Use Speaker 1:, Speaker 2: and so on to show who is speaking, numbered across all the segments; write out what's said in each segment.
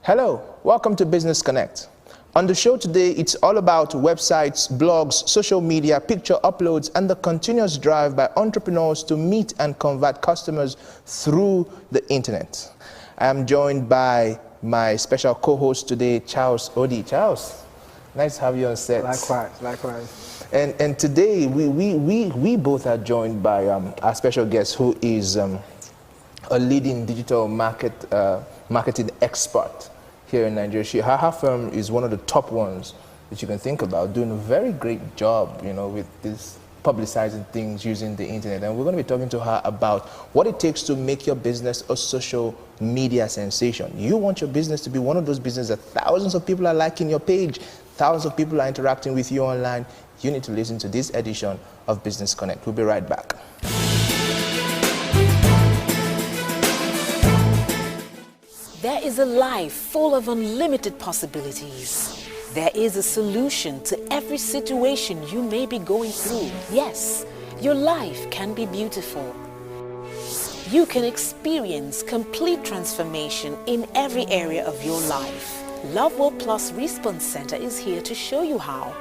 Speaker 1: Hello, welcome to Business Connect. On the show today, it's all about websites, blogs, social media, picture uploads, and the continuous drive by entrepreneurs to meet and convert customers through the internet. I am joined by my special co-host today, Charles Odii. Charles, nice to have you on set.
Speaker 2: Likewise.
Speaker 1: And today, we both are joined by our special guest, who is a leading digital marketing expert here in Nigeria. Her firm is one of the top ones that you can think about, doing a very great job, with this publicizing things using the internet. And we're going to be talking to her about what it takes to make your business a social media sensation. You want your business to be one of those businesses that thousands of people are liking your page, thousands of people are interacting with you online. You need to listen to this edition of Business Connect. We'll be right back.
Speaker 3: There is a life full of unlimited possibilities. There is a solution to every situation you may be going through. Yes, your life can be beautiful. You can experience complete transformation in every area of your life. Love World Plus Response Center is here to show you how.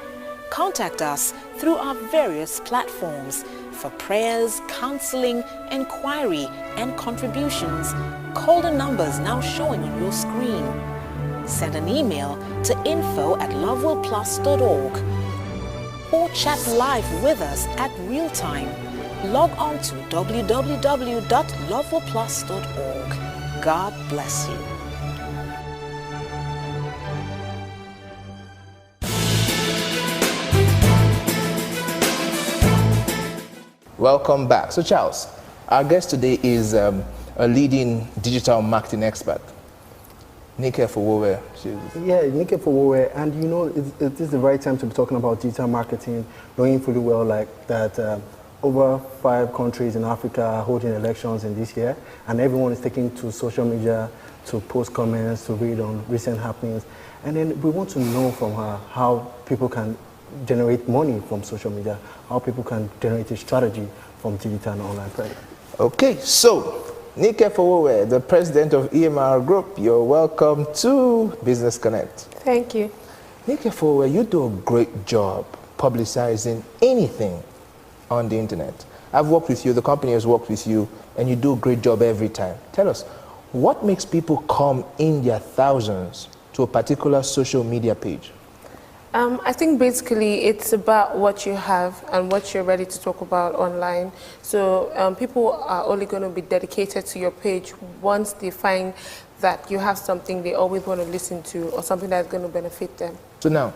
Speaker 3: Contact us through our various platforms for prayers, counseling, inquiry, and contributions. Call the numbers now showing on your screen. Send an email to info@loveworldplus.org or chat live with us at real time. Log on to www.loveworldplus.org. God bless you.
Speaker 1: Welcome back. So Charles, our guest today is a leading digital marketing expert, Nike Fowowe.
Speaker 2: Yeah, Nike Fowowe, and it is the right time to be talking about digital marketing, knowing fully well that over 5 countries in Africa are holding elections in this year, and everyone is taking to social media to post comments, to read on recent happenings, and then we want to know from her how people can generate money from social media, how people can generate a strategy from digital and online presence.
Speaker 1: Okay, so Nike Fowowe, the president of EMR Group, you're welcome to Business Connect.
Speaker 4: Thank you.
Speaker 1: Nike Fowowe, you do a great job publicizing anything on the internet. I've worked with you, the company has worked with you, and you do a great job every time. Tell us, what makes people come in their thousands to a particular social media page?
Speaker 4: I think basically it's about what you have and what you're ready to talk about online. So people are only going to be dedicated to your page once they find that you have something they always want to listen to or something that's going to benefit them.
Speaker 1: So now,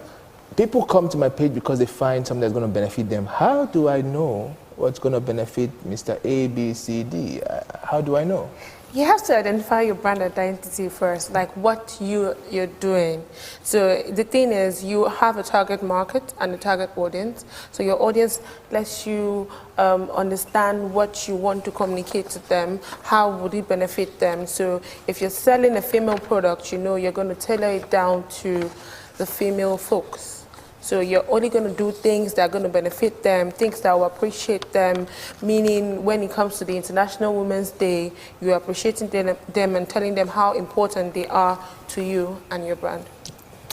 Speaker 1: people come to my page because they find something that's going to benefit them. How do I know what's going to benefit Mr. A, B, C, D? How do I know?
Speaker 4: You have to identify your brand identity first, like what you're doing. So the thing is, you have a target market and a target audience. So your audience lets you understand what you want to communicate to them, how would it benefit them. So if you're selling a female product, you're going to tailor it down to the female folks. So you're only going to do things that are going to benefit them, things that will appreciate them, meaning when it comes to the International Women's Day, you're appreciating them and telling them how important they are to you and your brand.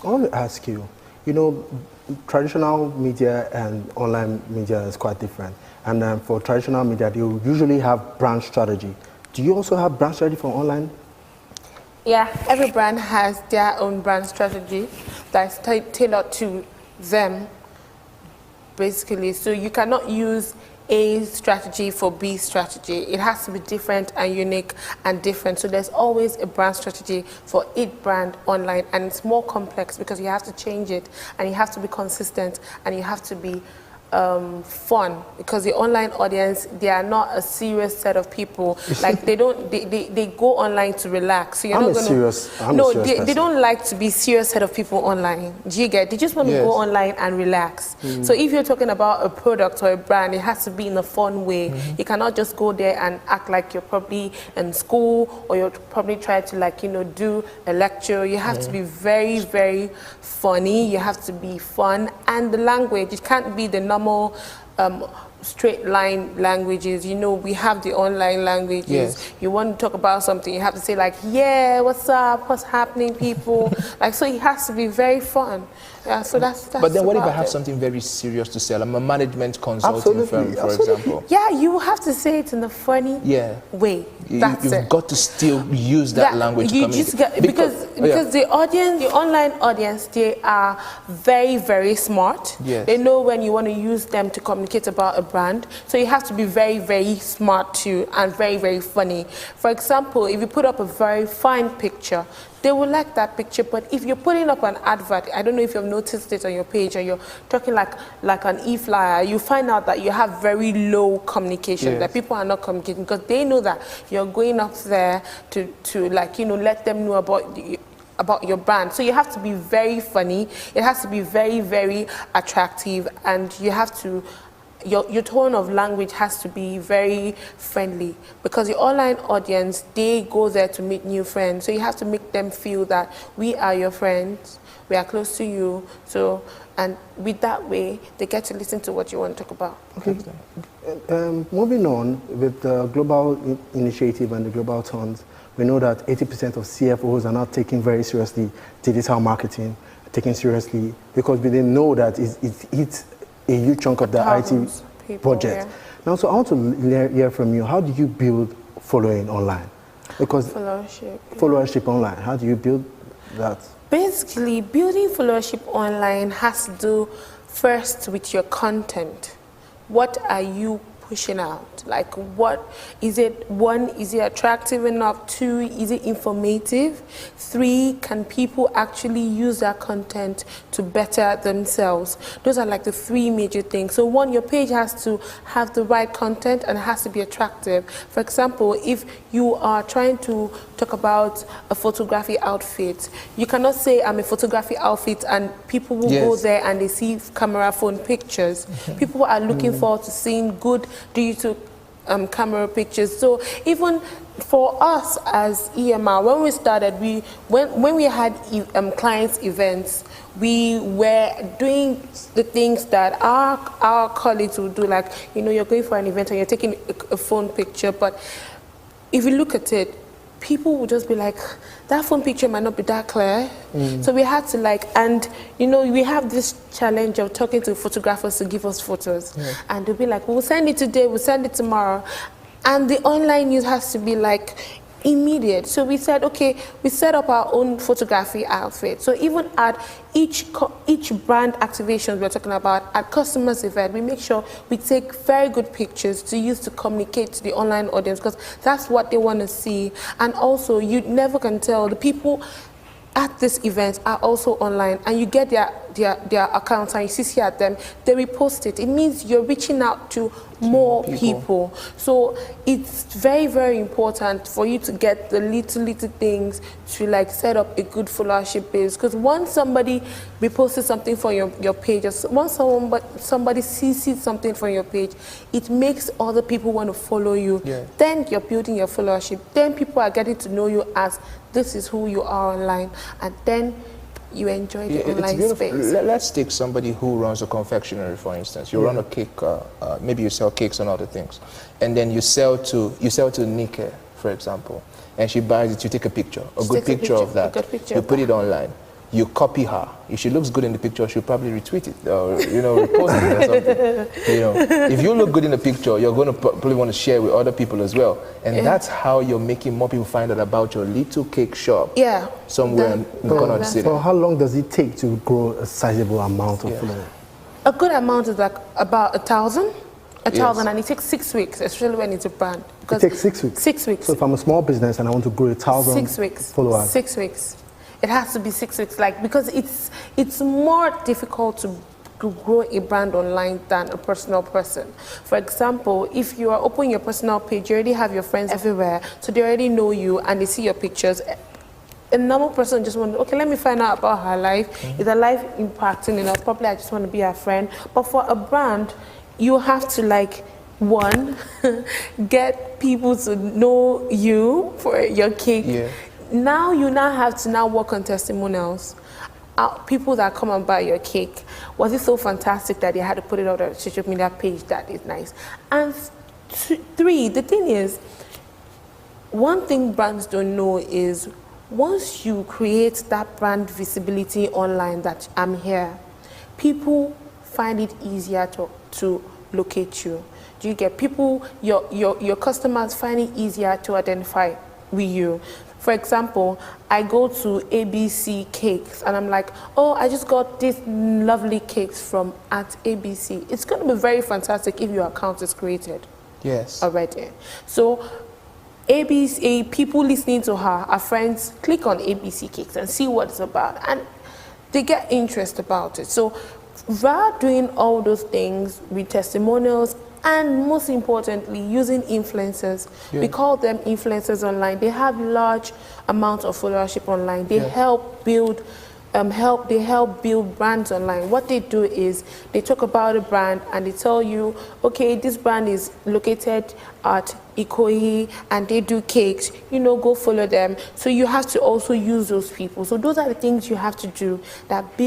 Speaker 2: I want to ask you, traditional media and online media is quite different. And for traditional media, they usually have brand strategy. Do you also have brand strategy for online?
Speaker 4: Yeah, every brand has their own brand strategy that's tailored to them, basically. So you cannot use A strategy for B strategy. It has to be different and unique and different. So there's always a brand strategy for each brand online, and it's more complex because you have to change it and you have to be consistent and you have to be fun, because the online audience, they are not a serious set of people. Like they go online to relax. So you're not gonna, they don't like to be serious set of people online. Do you get? They just want to go online and relax. So if you're talking about a product or a brand, it has to be in a fun way. You cannot just go there and act like you're probably in school or you're probably trying to do a lecture. You have to be very, very funny. You have to be fun, and the language, it can't be the normal straight line languages. You know, we have the online languages.
Speaker 1: Yes.
Speaker 4: You want to talk about something, you have to say like, yeah, what's up, what's happening, people? Like, so it has to be very fun. Yeah, so that's
Speaker 1: But then what if I have
Speaker 4: it.
Speaker 1: something very serious to sell? I'm a management consulting firm, for example.
Speaker 4: Yeah, you have to say it in a funny way. That's
Speaker 1: You've
Speaker 4: it.
Speaker 1: got to still use that language to
Speaker 4: you
Speaker 1: communicate.
Speaker 4: just get, because the audience, the online audience, they are very, very smart.
Speaker 1: Yes.
Speaker 4: They know when you want to use them to communicate about a brand. So you have to be very, very smart too, and very, very funny. For example, if you put up a very fine picture, they will like that picture. But if you're putting up an advert, I don't know if you've noticed it on your page, or you're talking like an e-flyer, you find out that you have very low communication, that people are not communicating, because they know that you're going up there to like, you know, let them know about your brand. So you have to be very funny. It has to be very, very attractive, and you have to, your tone of language has to be very friendly, because your online audience, they go there to meet new friends. So you have to make them feel that we are your friends, we are close to you. So, and with that way, they get to listen to what you want to talk about.
Speaker 2: Okay. Moving on with the global initiative and the global turns, we know that 80% of CFOs are not taking very seriously digital marketing, taking seriously, because we didn't know that it's a huge chunk of the IT budget. Now, so I want to hear from you, how do you build following online? Because followership online, how do you build that?
Speaker 4: Basically, building followership online has to do first with your content. What are you pushing out? Like, what is it? One, is it attractive enough? Two, is it informative? Three, can people actually use that content to better themselves? Those are like the three major things. So one, your page has to have the right content and it has to be attractive. For example, if you are trying to talk about a photography outfit, you cannot say I'm a photography outfit and people will go there and they see camera phone pictures. People are looking forward to seeing good digital camera pictures. So even for us as EMR, when we started, when we had clients events, we were doing the things that our colleagues would do, like, you know, you're going for an event and you're taking a phone picture, but if you look at it, people would just be like, that phone picture might not be that clear. So we had to like, and you know, we have this challenge of talking to photographers to give us photos. And they'll be like, we'll send it today, we'll send it tomorrow. And the online news has to be like immediate. So we said, okay, we set up our own photography outfit. So even at each brand activation we're talking about, at customers event, we make sure we take very good pictures to use to communicate to the online audience, because that's what they want to see. And also, you never can tell, the people at this event are also online, and you get their accounts and you see at them, they repost it. It means you're reaching out to more people. So it's very, very important for you to get the little things to like set up a good followership base, because once somebody reposted something from your page, or once somebody sees something from your page, it makes other people want to follow you. Then you're building your followership. Then people are getting to know you as this is who you are online, and then you enjoy the online space.
Speaker 1: Let's take somebody who runs a confectionery, for instance. You run a cake, maybe you sell cakes and other things, and then you sell to Nike, for example, and she buys it. You take a picture, a good picture of that. You put it online. You copy her. If she looks good in the picture, she'll probably retweet it or, you know, repost it or something. You know, if you look good in the picture, you're going to probably want to share with other people as well. And that's how you're making more people find out about your little cake shop. Somewhere in the corner of the city.
Speaker 2: So how long does it take to grow a sizable amount of followers?
Speaker 4: A good amount is like about 1,000. 1,000, and it takes 6 weeks, especially when it's a brand.
Speaker 2: It takes 6 weeks?
Speaker 4: 6 weeks.
Speaker 2: So if I'm a small business and I want to grow 1,000 followers?
Speaker 4: 6 weeks. It has to be 6 weeks, like, because it's more difficult to grow a brand online than a personal person. For example, if you are opening your personal page, you already have your friends everywhere, so they already know you and they see your pictures. A normal person just wants, okay, let me find out about her life. Is her life impacting enough? Probably I just want to be her friend. But for a brand, you have to like, one, get people to know you for your cake. Now you have to work on testimonials. people that come and buy your cake, was it so fantastic that they had to put it on their social media page that is nice? And 3, the thing is, one thing brands don't know is once you create that brand visibility online that I'm here, people find it easier to locate you. Do you get people, your customers find it easier to identify with you? For example, I go to ABC Cakes and I'm like, oh, I just got these lovely cakes from at ABC. It's going to be very fantastic if your account is created.
Speaker 1: Yes.
Speaker 4: Already. So ABC, people listening to her, our friends, click on ABC Cakes and see what it's about. And they get interest about it. So rather doing all those things with testimonials, and most importantly, using influencers. Yeah. We call them influencers online. They have large amounts of followership online. They help build brands online. What they do is they talk about a brand and they tell you, okay, this brand is located at Ikoyi and they do cakes, go follow them. So you have to also use those people. So those are the things you have to do that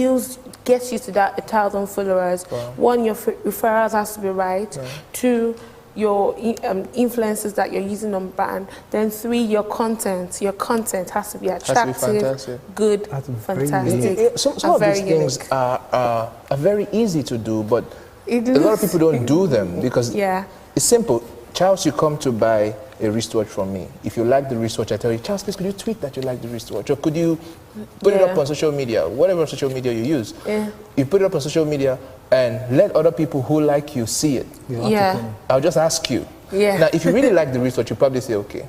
Speaker 4: gets you to that 1,000 followers. Wow. 1, your referrals has to be right. 2, your influences that you're using on brand. Then 3, your content has to be attractive, good, fantastic.
Speaker 1: Some of these things are very easy to do, but a lot of people don't do them because it's simple. Charles, you come to buy a wristwatch from me. If you like the wristwatch, I tell you, Charles, please, could you tweet that you like the wristwatch? Or could you put it up on social media, whatever social media you use. You put it up on social media and let other people who like you see it. I'll just ask you. Now, if you really like the wristwatch, you probably say, okay,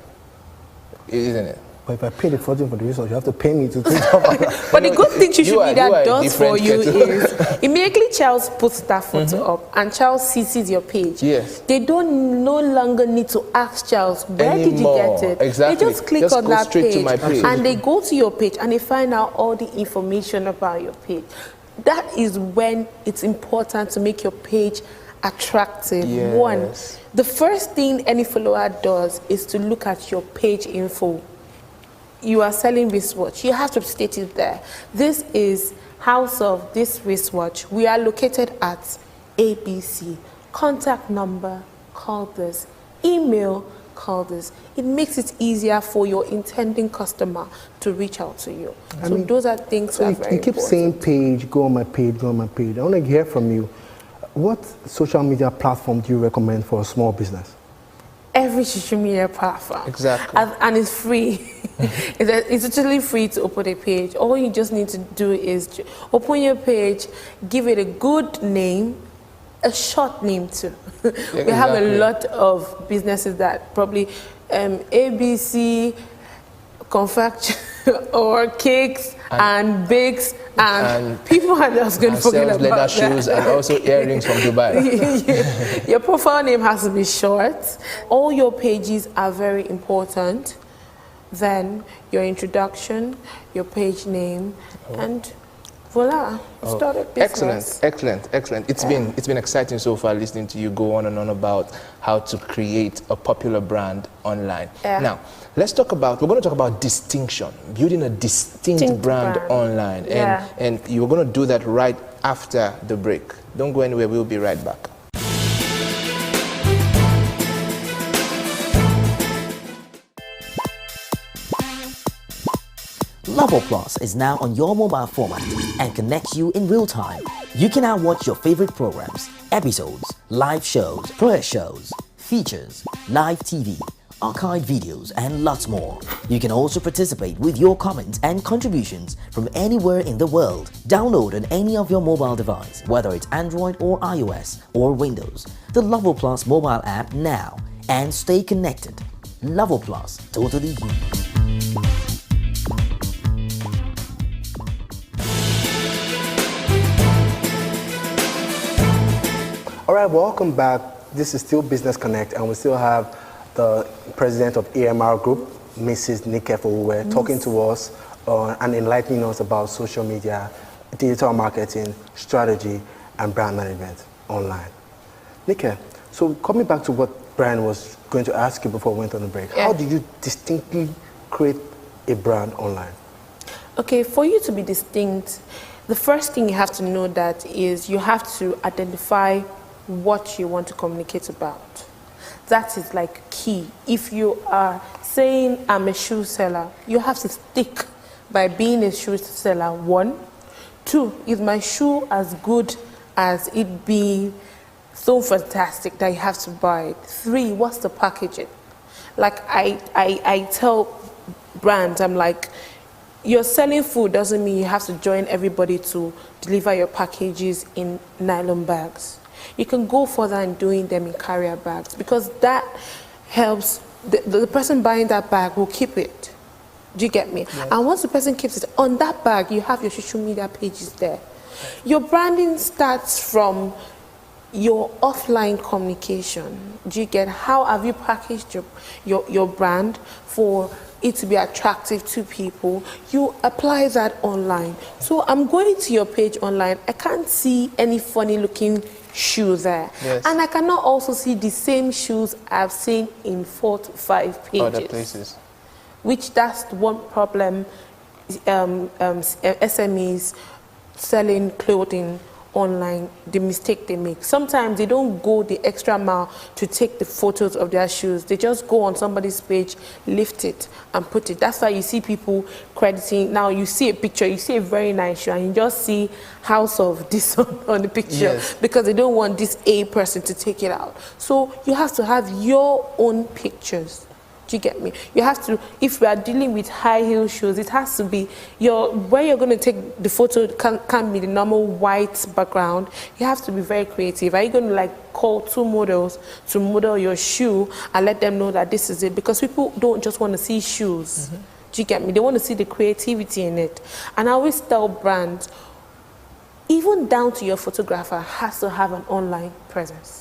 Speaker 1: isn't it?
Speaker 2: But if I pay the fortune for the research, you have to pay me to take off.
Speaker 4: But the good thing social media does for you is immediately Charles puts that photo up and Charles sees your page.
Speaker 1: Yes.
Speaker 4: They don't no longer need to ask Charles, where did you get it?
Speaker 1: Exactly.
Speaker 4: They just click on that page,
Speaker 1: to my page
Speaker 4: and they go to your page and they find out all the information about your page. That is when it's important to make your page attractive.
Speaker 1: Yes.
Speaker 4: 1, the first thing any follower does is to look at your page info. You are selling wristwatch. You have to state it there. This is house of this wristwatch. We are located at ABC. Contact number, call this. Email, call this. It makes it easier for your intending customer to reach out to you. Those are things that are very important.
Speaker 2: You keep saying page, go on my page, go on my page. I want to hear from you. What social media platform do you recommend for a small business?
Speaker 4: Every social media platform.
Speaker 1: Exactly.
Speaker 4: And it's free. It's totally free to open a page. All you just need to do is open your page, give it a good name, a short name too. We have a lot of businesses that probably ABC, confection or cakes and bakes and people are just going to forget about
Speaker 1: leather
Speaker 4: that.
Speaker 1: shoes and also earrings from Dubai.
Speaker 4: Your profile name has to be short. All your pages are very important. Then your introduction, your page name, and voila, start a business.
Speaker 1: Excellent. It's been exciting so far listening to you go on and on about how to create a popular brand online. Now, we're going to talk about distinction, building a distinct brand online. And you're going to do that right after the break. Don't go anywhere, we'll be right back.
Speaker 5: Level Plus is now on your mobile format and connects you in real time. You can now watch your favorite programs, episodes, live shows, player shows, features, live TV, archived videos, and lots more. You can also participate with your comments and contributions from anywhere in the world. Download on any of your mobile device, whether it's Android or iOS or Windows, the Level Plus mobile app now and stay connected. Level Plus, totally you.
Speaker 2: All right, welcome back. This is still Business Connect, and we still have the president of AMR Group, Mrs. Nike Fowuwe, talking to us and enlightening us about social media, digital marketing, strategy, and brand management online. Nike, so coming back to what Brian was going to ask you before we went on the break, how do you distinctly create a brand online?
Speaker 4: Okay, for you to be distinct, The first thing you have to know that is you have to identify what you want to communicate about. That is like key. If you are saying I'm a shoe seller, you have to stick by being a shoe seller, 1. 2, is my shoe as good as it being so fantastic that you have to buy it? 3, what's the packaging? Like I tell brands, I'm like, you're selling food doesn't mean you have to join everybody to deliver your packages in nylon bags. You can go further in doing them in carrier bags, because that helps the person buying that bag will keep it. Do you get me? Yes. And once the person keeps it on that bag, you have your social media pages there. Your branding starts from your offline communication. Do you get? How have you packaged your brand for it to be attractive to people? You apply that online. So I'm going to your page online. I can't see any funny looking shoe there. Yes. And I cannot also see the same shoes I've seen in 4 to 5 pages.
Speaker 1: Other places.
Speaker 4: Which that's one problem SMEs selling clothing online, the mistake they make. Sometimes they don't go the extra mile to take the photos of their shoes. They just go on somebody's page, lift it and put it. That's why you see people crediting. Now you see a picture, you see a very nice shoe, and you just see House of this on the picture. Yes. Because they don't want this A person to take it out. So you have to have your own pictures. Do you get me? You have to, if we are dealing with high heel shoes, it has to be where you're going to take the photo can't be the normal white background. You have to be very creative. Are you going to like call 2 models to model your shoe and let them know that this is it? Because people don't just want to see shoes. Mm-hmm. Do you get me? They want to see the creativity in it. And I always tell brands, even down to your photographer has to have an online presence.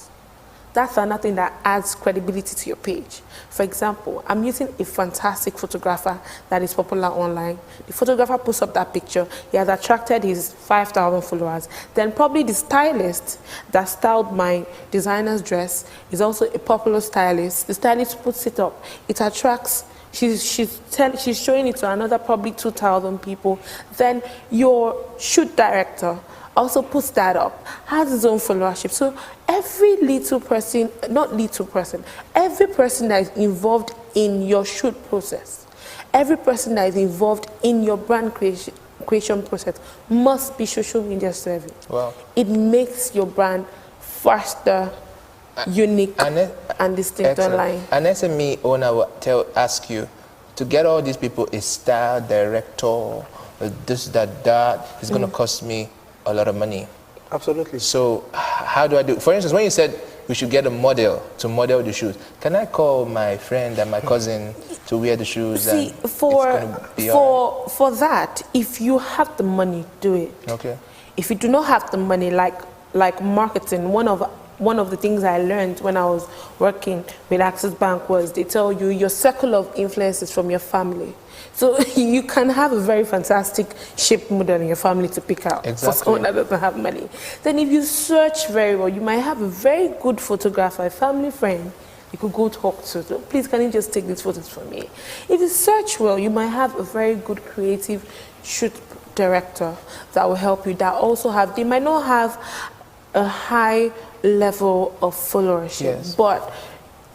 Speaker 4: That's another thing that adds credibility to your page. For example, I'm using a fantastic photographer that is popular online. The photographer puts up that picture. He has attracted his 5,000 followers. Then probably the stylist that styled my designer's dress is also a popular stylist. The stylist puts it up. It attracts. She's showing it to another probably 2,000 people. Then your shoot director also puts that up, has his own followership. So every little person, every person that is involved in your shoot process, every person that is involved in your brand creation process must be social media savvy. Wow. It makes your brand faster, unique, and distinct online.
Speaker 1: An SME owner will ask you, to get all these people, a style director, this, that, is going to cost me a lot of money.
Speaker 2: Absolutely.
Speaker 1: So how do I do? For instance, when you said we should get a model to model the shoes, can I call my friend and my cousin to wear the shoes?
Speaker 4: See, for that, if you have the money, do it. Okay. If you do not have the money, like marketing, one of the things I learned when I was working with Access Bank was they tell you your circle of influence is from your family. So you can have a very fantastic shape model in your family to pick out. Exactly. For someone that doesn't have money. Then if you search very well, you might have a very good photographer, a family friend you could go talk to. So please, can you just take these photos for me? If you search well, you might have a very good creative shoot director that will help you. That also have, they might not have a high level of followership, yes, but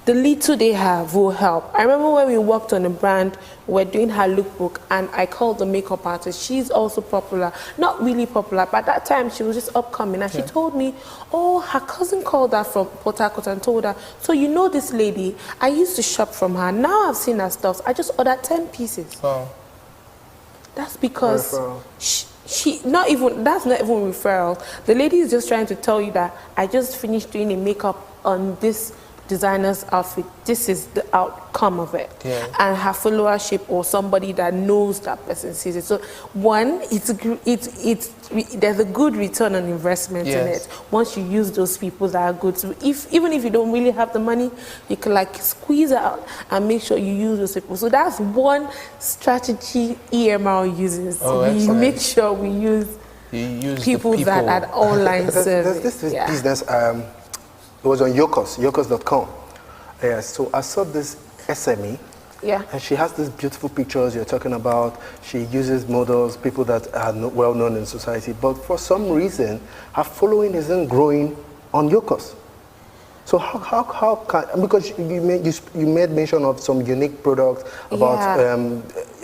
Speaker 4: the little they have will help. I remember when we worked on a brand, we're doing her lookbook, and I called the makeup artist. She's also popular, not really popular, but at that time she was just upcoming, and she told me, oh, her cousin called her from Port Harcourt and told her, so you know this lady, I used to shop from her, now I've seen her stuff, I just ordered 10 pieces. Oh. That's because that's not even referral. The lady is just trying to tell you that I just finished doing a makeup on this designer's outfit, this is the outcome of it. Yeah. And her followership or somebody that knows that person sees it. So one, there's a good return on investment, yes, in it. Once you use those people that are good. So even if you don't really have the money, you can like squeeze out and make sure you use those people. So that's one strategy EMR uses. Oh, we make sure we use people that are online service.
Speaker 2: There's this business, it was on Yokos.com. So I saw this SME
Speaker 4: Yeah.
Speaker 2: And she has these beautiful pictures you're talking about. She uses models, people that are well known in society. But for some reason, her following isn't growing on Yokos. So how can, because you made mention of some unique products about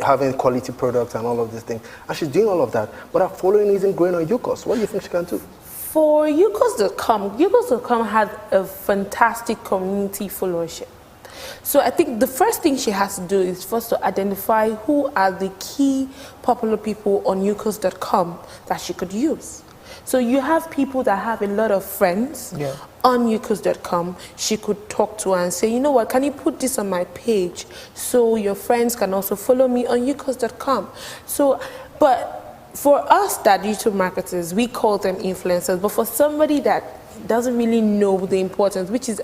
Speaker 2: having quality products and all of these things. And she's doing all of that. But her following isn't growing on Yokos. What do you think she can do?
Speaker 4: For Yokos.com has a fantastic community followership. So I think the first thing she has to do is first to identify who are the key popular people on Yokos.com that she could use. So you have people that have a lot of friends on Yokos.com. She could talk to her and say, you know what, can you put this on my page so your friends can also follow me on Yokos.com? So, but for us that digital marketers, we call them influencers, but for somebody that doesn't really know the importance, which is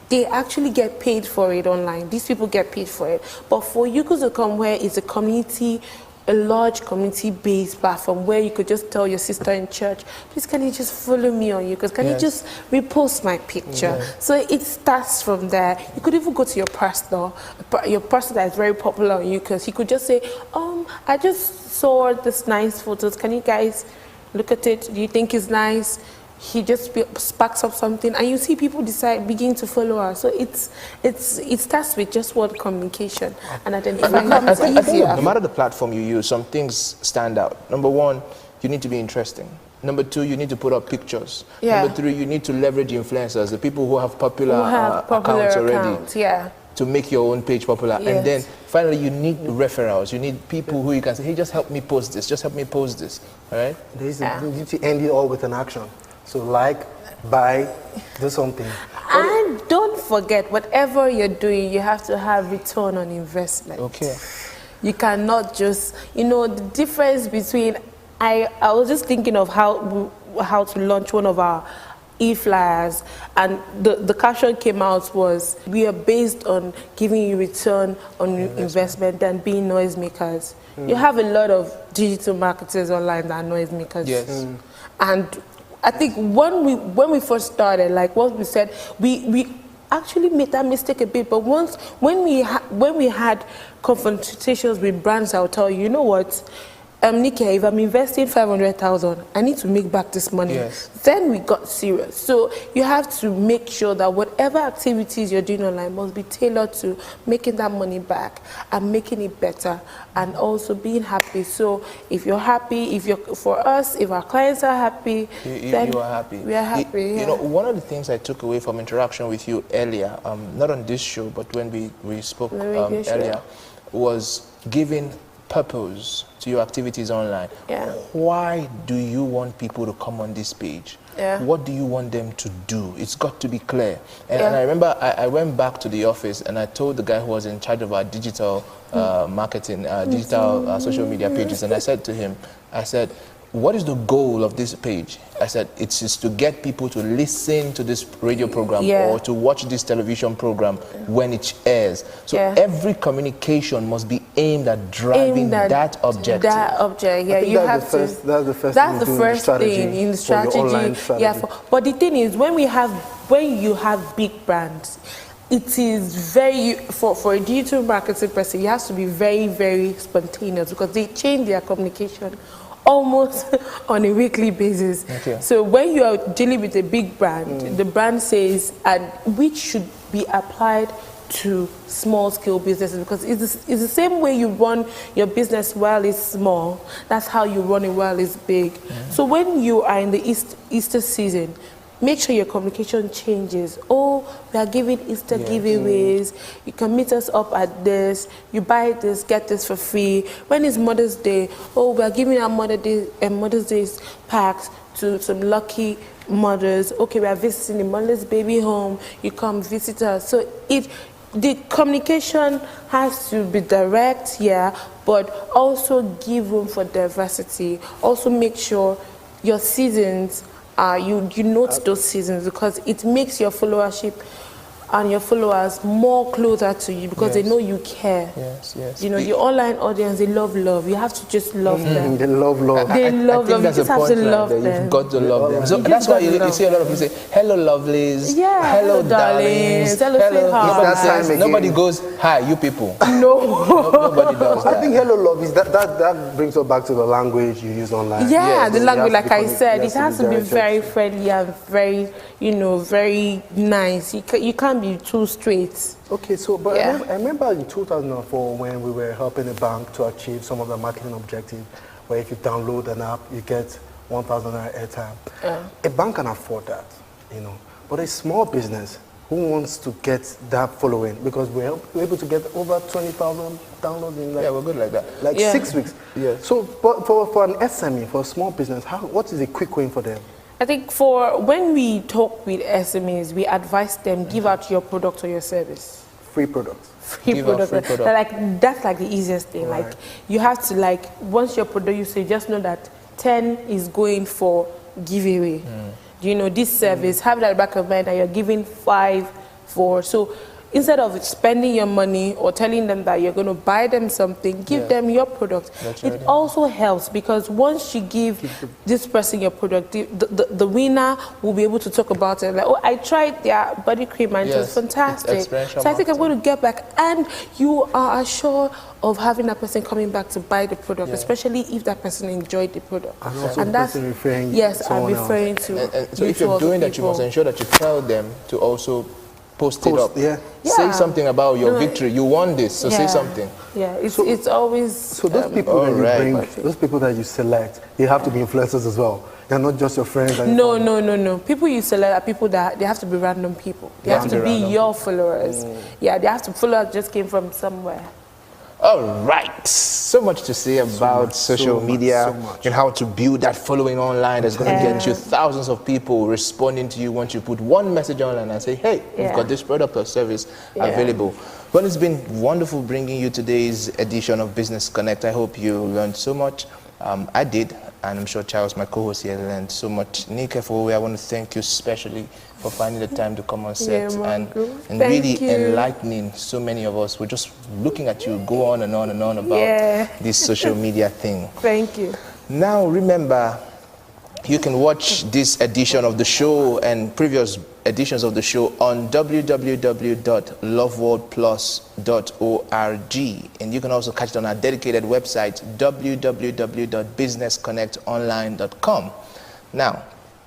Speaker 4: they actually get paid for it online. These people get paid for it. But for Yokos.com, where it's a community, a large community-based platform where you could just tell your sister in church, please can you just follow me on Yokos? Can you just repost my picture? So it starts from there. You could even go to your pastor that is very popular on Yokos. He could just say, I just saw this nice photos. Can you guys look at it? Do you think it's nice? He just sparks up something, and you see people begin to follow her. So it starts with just word communication, and then it becomes easier.
Speaker 1: No matter the platform you use, some things stand out. Number one, you need to be interesting. Number two, you need to put up pictures. Number three, you need to leverage influencers, the people who have popular accounts already. To make your own page popular. And then finally you need referrals. You need people who you can say, hey, just help me post this, just help me post this. All right?
Speaker 2: You need to end it all with an action. So like, buy, do something.
Speaker 4: And don't forget, whatever you're doing, you have to have return on investment.
Speaker 1: Okay.
Speaker 4: You cannot just, the difference between, I was just thinking of how to launch one of our e-flyers, and the caption came out was, we are based on giving you return on investment than being noisemakers. You have a lot of digital marketers online that are noisemakers.
Speaker 1: Yes.
Speaker 4: And I think when we first started, like what we said, we actually made that mistake a bit. But when we had confrontations with brands, I'll tell you, you know what, Nikki, if I'm investing 500,000, I need to make back this money.
Speaker 1: Yes.
Speaker 4: Then we got serious. So you have to make sure that whatever activities you're doing online must be tailored to making that money back and making it better, and also being happy. So if you're happy, for us, if our clients are happy, then
Speaker 1: you are happy.
Speaker 4: We are happy.
Speaker 1: You know, one of the things I took away from interaction with you earlier, not on this show, but when we spoke earlier, was giving purpose to your activities online. Why do you want people to come on this page? What do you want them to do? It's got to be clear. And I remember I went back to the office and I told the guy who was in charge of our digital marketing, digital social media pages, and I said to him, I said, what is the goal of this page? I said, it's just to get people to listen to this radio program or to watch this television program when it airs. So every communication must be aimed at driving that objective.
Speaker 4: That object, you have to.
Speaker 2: That's the first thing in the strategy.
Speaker 4: But the thing is, when you have big brands, it is very, for a digital marketing person, you have to be very, very spontaneous, because they change their communication almost on a weekly basis. So when you are dealing with a big brand, the brand says, and which should be applied to small scale businesses, because it's the same way you run your business while it's small, that's how you run it while it's big. So when you are in the Easter season, make sure your communication changes. Oh, we are giving Easter giveaways. You can meet us up at this. You buy this, get this for free. When is Mother's Day? Oh, we are giving our Mother's Day packs to some lucky mothers. Okay, we are visiting the mother's baby home. You come visit us. So the communication has to be direct, but also give room for diversity. Also make sure your seasons you note those seasons, because it makes your followership and your followers more closer to you because they know you care.
Speaker 1: Yes, yes.
Speaker 4: You know, your online audience, they love love. You have to just love them.
Speaker 2: They love love.
Speaker 4: They love
Speaker 1: I think
Speaker 4: love. You
Speaker 1: that's
Speaker 4: just
Speaker 1: a
Speaker 4: have to
Speaker 1: point right
Speaker 4: love
Speaker 1: there.
Speaker 4: them.
Speaker 1: You've got to love them. So
Speaker 4: You
Speaker 1: that's
Speaker 4: just
Speaker 1: why
Speaker 4: got to
Speaker 1: you
Speaker 4: love
Speaker 1: see a lot of people say, hello, lovelies.
Speaker 4: Yeah,
Speaker 1: Hello,
Speaker 4: hello, darlings. Hello, sweetheart.
Speaker 1: Nobody,
Speaker 2: It's that time
Speaker 1: says,
Speaker 2: again.
Speaker 1: nobody goes, hi, you people.
Speaker 4: No.
Speaker 1: Nobody does that.
Speaker 2: I think hello love is that brings us back to the language you use online.
Speaker 4: Yeah,
Speaker 1: Yes,
Speaker 4: the
Speaker 1: it
Speaker 4: language,
Speaker 2: has to
Speaker 4: like
Speaker 2: be
Speaker 4: I said,
Speaker 2: connected,
Speaker 4: it has to be
Speaker 2: directed.
Speaker 4: very friendly and very, you know, very nice. You can't be too straight.
Speaker 2: Okay, so but
Speaker 4: Yeah.
Speaker 2: I remember in 2004 when we were helping a bank to achieve some of the marketing objectives, where if you download an app, you get 1,000 naira airtime. A bank can afford that, you know, but a small business who wants to get that following, because we're able to get over 20,000 downloads in like,
Speaker 1: Yeah, we're good like that.
Speaker 2: like
Speaker 4: Yeah.
Speaker 2: 6 weeks.
Speaker 1: Yes.
Speaker 2: So, but for an SME, for a small business, what is a quick win for them?
Speaker 4: I think when we talk with SMEs, we advise them, give out your product or your service.
Speaker 2: Free products.
Speaker 4: Free
Speaker 1: Give out
Speaker 4: product.
Speaker 1: free product.
Speaker 4: That's like the easiest thing.
Speaker 2: Right.
Speaker 4: Like you have to once your product you say, just know that 10 is going for giveaway. You know, this service, have that back of mind that you're giving 5 for. So instead of spending your money or telling them that you're going to buy them something, give them your product.
Speaker 1: That's
Speaker 4: It
Speaker 1: right, yeah.
Speaker 4: also helps because once you give this person your product, the winner will be able to talk about it. Like, oh, I tried their body cream and it was
Speaker 1: Yes,
Speaker 4: fantastic.
Speaker 1: it's experiential
Speaker 4: So I think I'm
Speaker 1: marketing.
Speaker 4: going to get back. And you are assured of having that person coming back to buy the product, especially if that person enjoyed the product.
Speaker 2: And also the person referring
Speaker 4: yes, I'm
Speaker 2: someone else.
Speaker 4: referring to.
Speaker 1: And so
Speaker 4: you
Speaker 1: if you're
Speaker 4: to other
Speaker 1: doing that, you
Speaker 4: people.
Speaker 1: must ensure that you tell them to also post it up.
Speaker 2: Yeah.
Speaker 1: Say
Speaker 4: Yeah.
Speaker 1: something about your
Speaker 4: No,
Speaker 1: victory. You won this, so say
Speaker 4: Yeah.
Speaker 1: something.
Speaker 4: Yeah, it's always.
Speaker 2: So those people that you
Speaker 1: alright.
Speaker 2: bring, those people that you select, they have to be influencers as well. They're not just your friends. And your family.
Speaker 4: No. People you select are people that they have to be random people. They have to be
Speaker 1: random
Speaker 4: your followers. Yeah, they have to follow just came from somewhere.
Speaker 1: All right. So much to say about social media and how to build that following online that's going to get you thousands of people responding to you once you put one message online and say, hey, we've got this product or service available. Well, it's been wonderful bringing you today's edition of Business Connect. I hope you learned so much. I did, and I'm sure Charles, my co-host here, learned so much. Nika, I want to thank you especially for finding the time to come on set and really enlightening so many of us. We're just looking at you go on and on and on about this social media thing.
Speaker 4: Thank you.
Speaker 1: Now, remember, you can watch this edition of the show and previous editions of the show on www.loveworldplus.org, and you can also catch it on our dedicated website www.businessconnectonline.com. Now,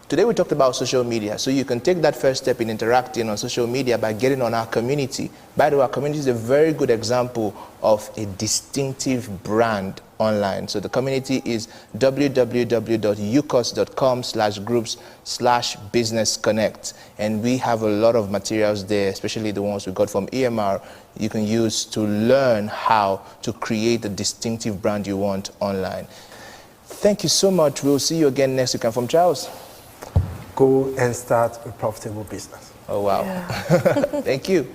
Speaker 1: today we talked about social media, so you can take that first step in interacting on social media by getting on our community. By the way, our community is a very good example of a distinctive brand online. So the community is www.ucos.com/groups/businessconnect, and we have a lot of materials there, especially the ones we got from EMR, you can use to learn how to create a distinctive brand you want online. Thank you so much. We'll see you again next week. I'm from Charles.
Speaker 2: Go and start a profitable business.
Speaker 1: Oh, wow. Thank you.